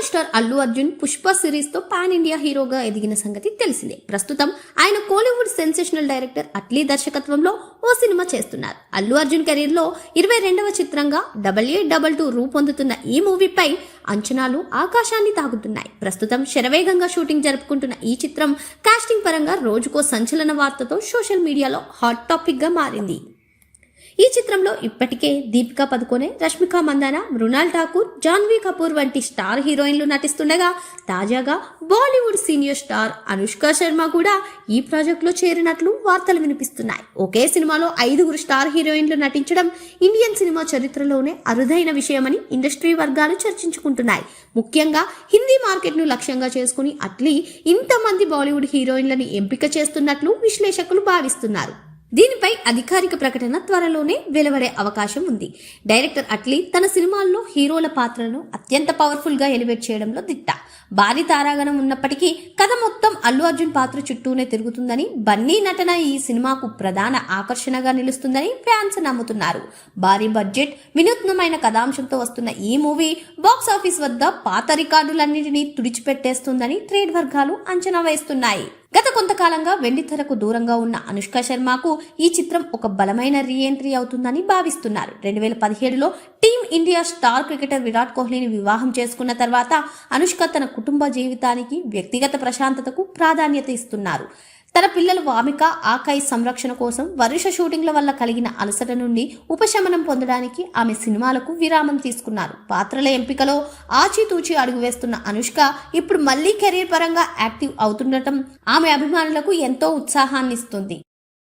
Star Allu Arjun Pushpa series తో pan India హీరోగా ఎదిగిన సంగతి తెలిసిందే. ప్రస్తుతం ఆయన కోలీవుడ్ సెన్సేషనల్ డైరెక్టర్ అట్లీ దర్శకత్వంలో ఓ సినిమా చేస్తున్నారు. అల్లు అర్జున్ కెరీర్ లో 22వ చిత్రంగా 8822 రూపొందుతున్న ఈ మూవీపై అంచనాలు ఆకాశాన్ని తాకుతున్నాయి. ప్రస్తుతం శరవేగంగా షూటింగ్ జరుపుకుంటున్న ఈ చిత్రం కాస్టింగ్ పరంగా రోజుకో సంచలన వార్తతో సోషల్ మీడియాలో హాట్ టాపిక్ గా మారింది. ఈ చిత్రంలో ఇప్పటికే దీపికా పదుకొనే, రష్మిక మందాన, మృణాల్ ఠాకూర్, జాన్వీ కపూర్ వంటి స్టార్ హీరోయిన్లు నటిస్తుండగా తాజాగా బాలీవుడ్ సీనియర్ స్టార్ అనుష్క శర్మ కూడా ఈ ప్రాజెక్టులో చేరినట్లు వార్తలు వినిపిస్తున్నాయి. ఒకే సినిమాలో 5 స్టార్ హీరోయిన్లు నటించడం ఇండియన్ సినిమా చరిత్రలోనే అరుదైన విషయమని ఇండస్ట్రీ వర్గాలు చర్చించుకుంటున్నాయి. ముఖ్యంగా హిందీ మార్కెట్ను లక్ష్యంగా చేసుకుని అట్లీ ఇంతమంది బాలీవుడ్ హీరోయిన్లను ఎంపిక చేస్తున్నట్లు విశ్లేషకులు భావిస్తున్నారు. దీనిపై అధికారిక ప్రకటన త్వరలోనే వెలువడే అవకాశం ఉంది. డైరెక్టర్ అట్లీ తన సినిమాల్లో హీరోల పాత్రలను అత్యంత పవర్ఫుల్ గా ఎలివేట్ చేయడంలో దిట్ట. భారీ తారాగణం ఉన్నప్పటికీ కథ మొత్తం అల్లు అర్జున్ పాత్ర చుట్టూనే తిరుగుతుందని, బన్నీ నటన ఈ సినిమాకు ప్రధాన ఆకర్షణగా నిలుస్తుందని ఫ్యాన్స్ నమ్ముతున్నారు. భారీ బడ్జెట్, వినూత్నమైన కథాంశంతో వస్తున్న ఈ మూవీ బాక్స్ ఆఫీస్ వద్ద పాత రికార్డులన్నింటినీ తుడిచిపెట్టేస్తుందని ట్రేడ్ వర్గాలు అంచనా వేస్తున్నాయి. గత కొంతకాలంగా వెండితెరకు దూరంగా ఉన్న అనుష్క శర్మకు ఈ చిత్రం ఒక బలమైన రీఎంట్రీ అవుతుందని భావిస్తున్నారు. 2017లో team India star cricketer Virat కోహ్లీని వివాహం చేసుకున్న తర్వాత అనుష్క తన కుటుంబ జీవితానికి, వ్యక్తిగత ప్రశాంతతకు ప్రాధాన్యత ఇస్తున్నారు. తన పిల్లలు వామిక, ఆకాయ్ సంరక్షణ కోసం వరుస షూటింగ్ల వల్ల కలిగిన అలసట నుండి ఉపశమనం పొందడానికి ఆమె సినిమాలకు విరామం తీసుకున్నారు. పాత్రల ఎంపికలో ఆచితూచి అడుగు వేస్తున్న అనుష్క ఇప్పుడు మళ్లీ కెరీర్ పరంగా యాక్టివ్ అవుతుండటం ఆమె అభిమానులకు ఎంతో ఉత్సాహాన్నిస్తుంది.